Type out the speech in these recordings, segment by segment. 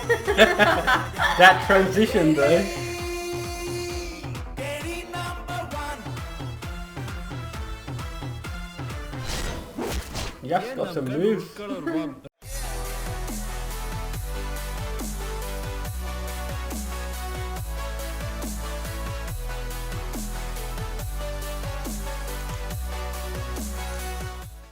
That transition though. Yash got some moves.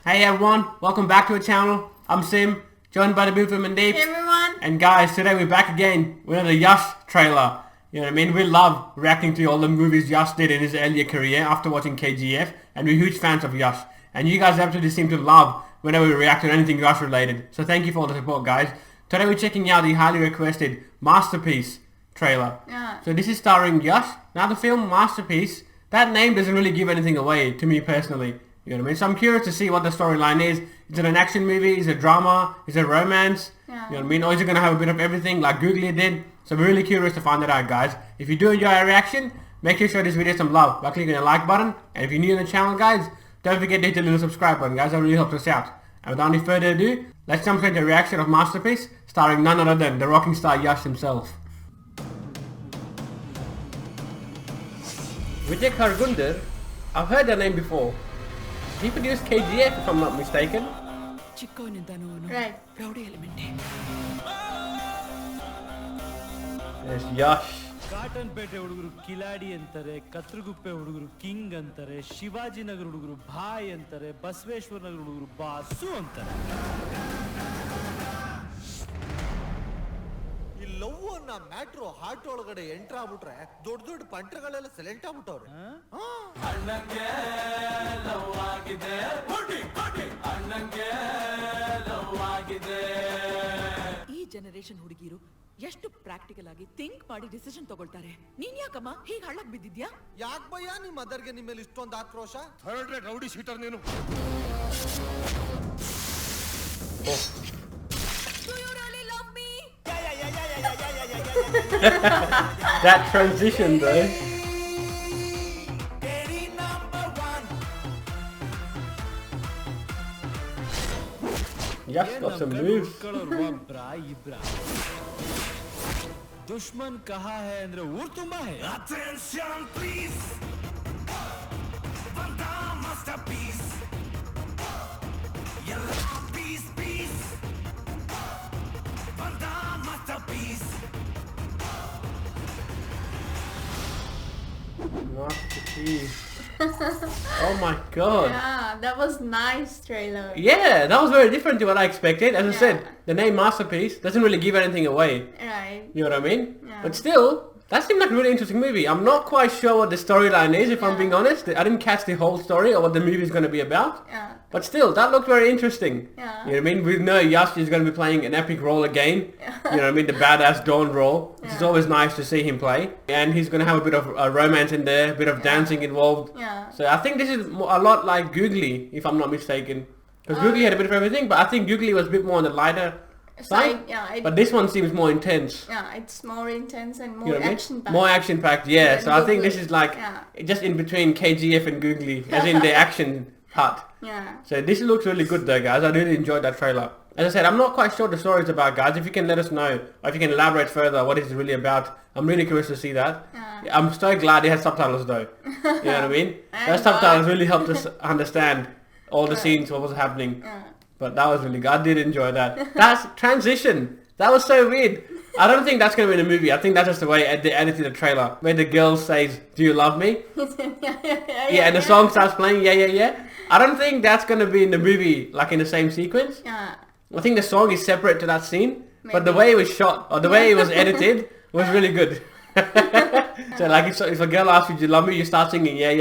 Hey everyone, welcome back to our channel. I'm Sim, joined by the beautiful Mandeep. Hey everyone. And guys, today we're back again with another Yash trailer. You know what I mean? We love reacting to all the movies Yash did in his earlier career after watching KGF, and we're huge fans of Yash. And you guys absolutely seem to love whenever we react to anything Yash related. So thank you for all the support, guys. Today we're checking out the highly requested Masterpiece trailer. Yeah. So this is starring Yash. Now the film Masterpiece, that name doesn't really give anything away to me personally. You know what I mean? So I'm curious to see what the storyline is. Is it an action movie? Is it drama? Is it romance? Yeah. You know what I mean? Or is it going to have a bit of everything like Googly did? So we're really curious to find that out, guys. If you do enjoy our reaction, make sure you show this video some love by clicking the like button. And if you're new to the channel, guys, don't forget to hit the little subscribe button, guys. That really helps us out. And without any further ado, let's jump straight to the reaction of Masterpiece, starring none other than the rocking star Yash himself. Vijay Kargunder, I've heard that name before. He produced KGF, if I'm not mistaken. Right. Yes, Yash. Cotton ಪೇಟೆ ಹುಡುಗರು ಕಿಲಾಡಿ ಅಂತಾರೆ, ಕತ್ರಗುಪ್ಪೆ ಹುಡುಗರು king ಅಂತಾರೆ, ಶಿವಾಜಿನಗರ ಹುಡುಗರು ಭಾಯ್ ಅಂತಾರೆ, ಬಸವೇಶ್ವರ ನಗರ ಹುಡುಗರು boss ಅಂತಾರೆ. ಈ ಲವ್ ಅನ್ನೋ ಮ್ಯಾಟ್ರು ಹಾರ್ಟ್ ಒಳಗಡೆ ಎಂಟರ್ ಆಗ್ಬಿಟ್ರೆ ದೊಡ್ಡ ದೊಡ್ಡ ಪಂಟ್ರಗಳೆಲ್ಲ ಸೈಲೆಂಟ್ ಆಗ್ಬಿಟ್ಟವ್ರೆ. ಅಣ್ಣಂಗೆ ಲವ್ ಆಗಿದೆ, ಅಣ್ಣಂಗೆ ಲವ್ ಆಗಿದೆ. ಈ ಜನರೇಷನ್ ಹುಡುಗಿರು ಎಷ್ಟು ಪ್ರಾಕ್ಟಿಕಲ್ ಆಗಿ ಥಿಂಕ್ ಮಾಡಿ ಡಿಸಿಷನ್ ತಗೊಳ್ತಾರೆ. ನೀನ್ ಯಾಕಮ್ಮ ಹೀಗೆ ಹಳ್ಳಕ್ ಬಿದ್ದಿದ್ಯಾ? ಯಾಕೆ ಭಯ್ಯ ನಿಮ್ಮ ಮದರ್ಗೆ ನಿಮ್ಮ ಮೇಲೆ ಇಷ್ಟೊಂದು ಆಕ್ರೋಶ? ಥರ್ಡ್ ರೇಟ್ ರೌಡಿ ಶೀಟರ್ ನೀನು. Do you really love me? That transition though. Yash got some moves. ಒಬ್ರ ಇಬ್ರ ದುಶ್ಮನ್ ಕಹಾ ಹೈ ಅಂದ್ರೆ ಊರ್ ತುಂಬಾ high. Attention please. Vanda masterpiece. Yellow piece piece. Vanda masterpiece. Masterpiece. Oh my god. Yeah, that was nice trailer. Yeah, that was very different to what I expected. As I Yeah. said, the name Masterpiece doesn't really give anything away. Right. You know what I mean? Yeah. But still, that seemed like a really interesting movie. I'm not quite sure what the storyline is, if I'm being honest. I didn't catch the whole story or what the movie is going to be about. Yeah. But still, that looked very interesting. Yeah. You know what I mean? We know Yash is going to be playing an epic role again. You know what I mean? The badass Dawn role. Which is Yeah. always nice to see him play. And he's going to have a bit of romance in there, a bit of dancing involved. Yeah. So I think this is a lot like Googly, if I'm not mistaken. Because Googly had a bit of everything, but I think Googly was a bit more on the lighter side. Yeah. But this one seems more intense. Yeah, it's more intense and You more know what I mean? action packed. More action packed, yeah. Yeah, So I think this Googly. is like Yeah. just in between KGF and Googly, as in the action part. Yeah. So this looks really good though, guys. I really enjoyed that trailer. As I said, I'm not quite sure what the story is about, guys. If you can let us know, or if you can elaborate further what it's really about, I'm really curious to see that. Yeah. I'm so glad they had subtitles though. You know what I mean? And Those subtitles really helped us understand all the scenes, what was happening. Yeah. But that was really good. I did enjoy that. That's transition. That was so weird. I don't think that's going to be in the movie. I think that's just the way they edited the trailer. Where the girl says, "Do you love me?" Yeah, and the song starts playing, yeah. I don't think that's going to be in the movie, like in the same sequence. Yeah. I think the song is separate to that scene. But the Maybe. way it was shot, or the way it was edited, was really good. So like if a girl asks you, "Do you love me?" you start singing, yeah.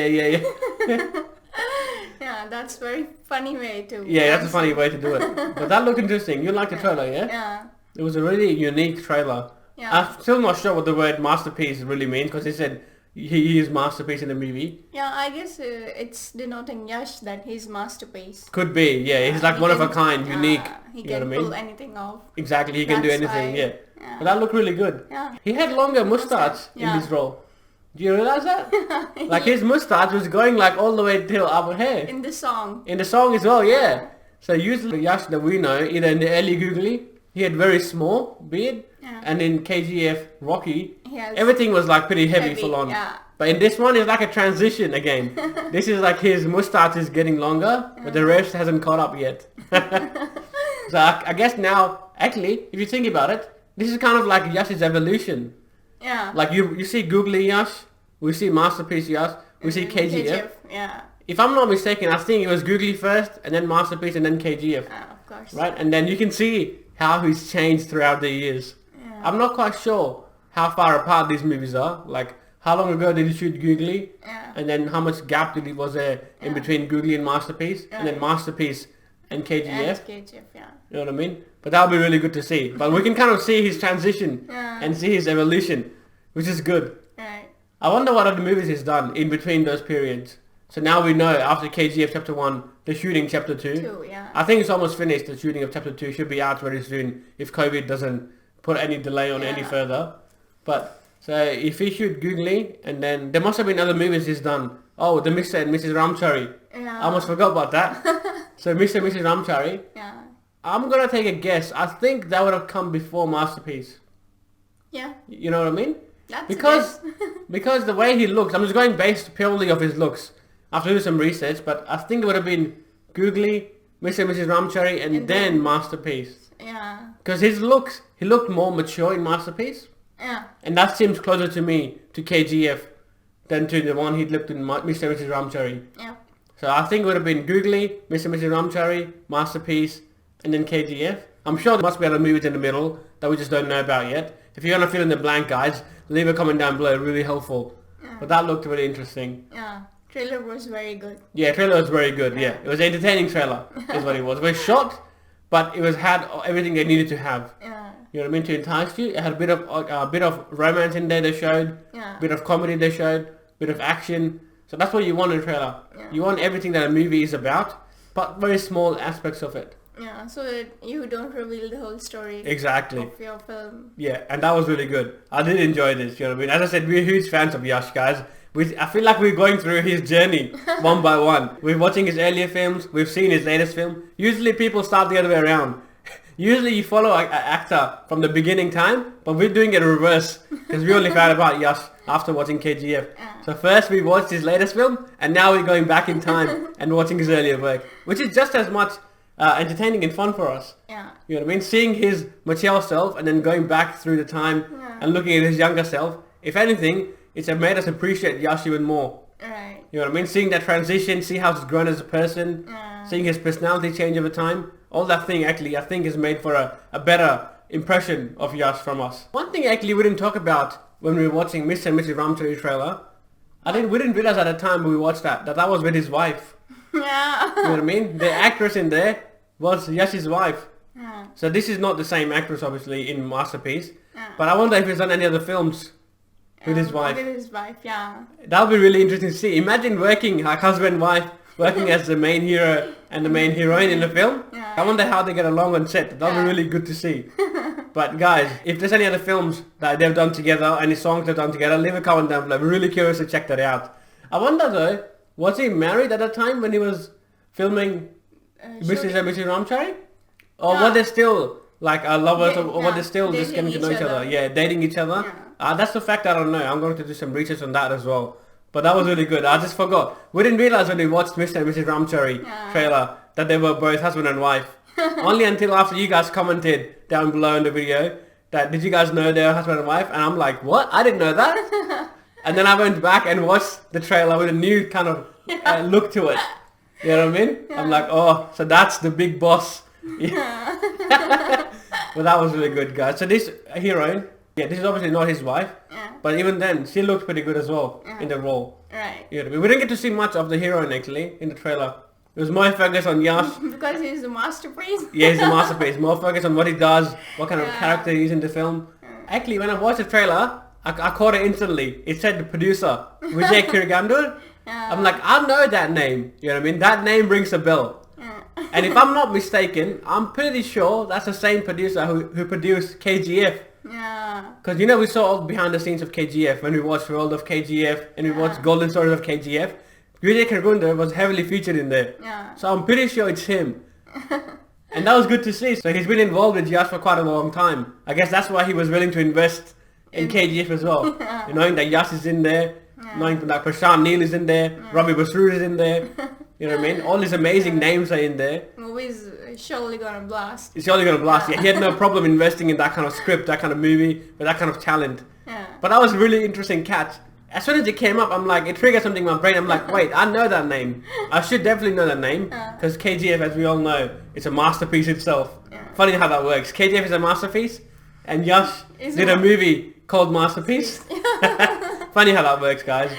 Yeah, that's very funny way to. Yeah, that's a answer. funny way to do it. But that looked interesting. You liked the trailer, yeah? Yeah. It was a really unique trailer. Yeah. I'm still not sure what the word masterpiece really means, because he said he is masterpiece in the movie. Yeah, I guess it's denoting Yash that he's masterpiece. Could be, yeah. He's like He one of a can- kind, unique. He You know can what I mean? pull anything off. Exactly, he can do That's anything, why- yeah. yeah. But that looked really good. Yeah. He had longer moustache in Yeah. this role. Do you realize that? Like his moustache was going like all the way till up here. In the song. In the song as well, yeah. So usually Yash that we know, either in the early Googly he had very small beard, Yeah. and in KGF Rocky, He has everything was like pretty heavy, heavy, full on. yeah. But in this one, it's like a transition again. This is like his mustache is getting longer, but the rest hasn't caught up yet. So I guess now, actually, if you think about it, this is kind of like Yash's evolution. Yeah. Like you see Googly Yash, we see Masterpiece Yash, we see KGF. Yeah. If I'm not mistaken, I think it was Googly first, and then Masterpiece, and then KGF. Of course. Right? And then you can see how he's changed throughout the years. Yeah. I'm not quite sure how far apart these movies are. Like, how long ago did he shoot Googly? Yeah. And then how much gap was there in between Googly and Masterpiece? And then Masterpiece and KGF? And KGF, yeah. You know what I mean? But that would be really good to see. But we can kind of see his transition Yeah. and see his evolution, which is good. Right. I wonder what other movies he's done in between those periods. So now we know after KGF Chapter 1, the shooting Chapter 2. 2, yeah. I think it's almost finished. The shooting of Chapter 2 should be out very soon if COVID doesn't put any delay on any Yeah. further. But so if he shoot Googly, and then there must have been other movies he's done. Oh, the Mr. and Mrs. Ramchari. Yeah. I almost forgot about that. So Mr. and Mrs. Ramchari. Yeah. I'm gonna take a guess. I think that would have come before Masterpiece. Yeah. You know what I mean? That's Because it. because the way he looks, I'm just going based purely of his looks. I have to do some research, but I think it would have been Googly, Mr. and Mrs. Ramchari, and then Masterpiece. Yeah. Because his looks, he looked more mature in Masterpiece, Yeah. and that seems closer to me to KGF than to the one he looked in Mr. and Mrs. Ramchari. Yeah. So I think it would have been Googly, Mr. and Mrs. Ramchari, Masterpiece, and then KGF. I'm sure there must be other movies in the middle that we just don't know about yet. If you want to fill in the blank, guys, leave a comment down below. Really helpful. But that looked really interesting. Yeah. Trailer was very good. Yeah, trailer was very good. Yeah, it was an entertaining trailer. Is what it was. It was short, but it had everything they needed to have. Yeah. You know what I mean? To entice you. It had a bit of romance in there. They showed. Yeah. Bit of comedy. They showed. Bit of action. So that's what you want in a trailer. Yeah. You want everything that a movie is about, but very small aspects of it. Yeah. So that you don't reveal the whole story Exactly. of your film. Yeah, and that was really good. I did enjoy this, you know what I mean? As I said, we're huge fans of Yash, guys. I feel like we're going through his journey one by one. We're watching his earlier films. We've seen his latest film. Usually people start the other way around. Usually you follow an actor from the beginning time, but we're doing it reverse because we only found about Yash after watching KGF. So first we watched his latest film, and now we're going back in time and watching his earlier work, which is just as much entertaining and fun for us. Yeah. You know what I mean? Seeing his mature self and then going back through the time and looking at his younger self. If anything, it's made us appreciate Yash even more. Right. You know what I mean? Seeing that transition, see how he's grown as a person, seeing his personality change over time. All that thing actually, I think, is made for a better impression of Yash from us. One thing actually we didn't talk about when we were watching Mr. and Mrs. Ramchari trailer, we didn't realize at the time when we watched that was with his wife. Yeah. You know what I mean? The actress in there was Yash's wife. Yeah. So this is not the same actress, obviously, in Masterpiece. But I wonder if he's done any other films with his wife. With his wife, yeah. That would be really interesting to see. Imagine working, like husband and wife, working as the main hero and the main heroine in the film. Yeah. I wonder how they get along on set. That would be really good to see. But guys, if there's any other films that they've done together, any songs they've done together, leave a comment down below. We're really curious to check that out. I wonder though, was he married at the time when he was filming Mrs. and Mrs. Ramchari? Or were they still like lovers, or were they still just getting to know each other? Yeah, dating each other. That's the fact I don't know. I'm going to do some research on that as well. But that was really good. I just forgot. We didn't realize when we watched Mr. and Mrs. Ramchari trailer that they were both husband and wife. Only until after you guys commented down below in the video that did you guys know they were husband and wife? And I'm like, what? I didn't know that. And then I went back and watched the trailer with a new kind of look to it. You know what I mean? I'm like, oh, so that's the big boss. But that was really good, guys. So this heroine, this is obviously not his wife. But even then, she looked pretty good as well in the role. Right. You know what I mean? We didn't get to see much of the heroine actually in the trailer. It was more focus on Yash. Because he's a masterpiece. Yeah, he's a masterpiece. More focus on what he does, what kind of character he is in the film. Actually, when I watched the trailer, I caught it instantly. It said the producer, Vijay Kirigandur. I'm like, I know that name. You know what I mean? That name rings a bell. And if I'm not mistaken, I'm pretty sure that's the same producer who produced KGF. Yeah. Because you know we saw all behind the scenes of KGF when we watched World of KGF and we watched Golden Stories of KGF. Vijay Kirigandur was heavily featured in there. Yeah. So I'm pretty sure it's him. And that was good to see. So he's been involved with Yash for quite a long time. I guess that's why he was willing to invest in KGF as well. Knowing that Yash is in there, knowing that Prashant Neel is in there, Ravi Basrur is in there. You know what I mean? All these amazing names are in there. Movie's surely gonna blast. It's surely going to blast. Yeah, he had no problem investing in that kind of script, that kind of movie, with that kind of talent. Yeah. But that was a really interesting catch. As soon as it came up, I'm like, it triggered something in my brain. I'm like, wait, I know that name. I should definitely know that name. Because KGF, as we all know, it's a masterpiece itself. Funny how that works. KGF is a masterpiece, and Yash did a movie called Masterpiece. Funny how that works, guys.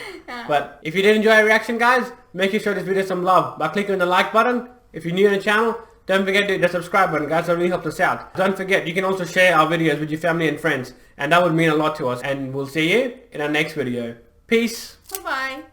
But if you did enjoy our reaction, guys, make sure you show this video some love by clicking on the like button. If you're new to the channel, don't forget to hit the subscribe button, guys. That really helps us out. Don't forget, you can also share our videos with your family and friends, and that would mean a lot to us. And we'll see you in our next video. Peace. Bye-bye.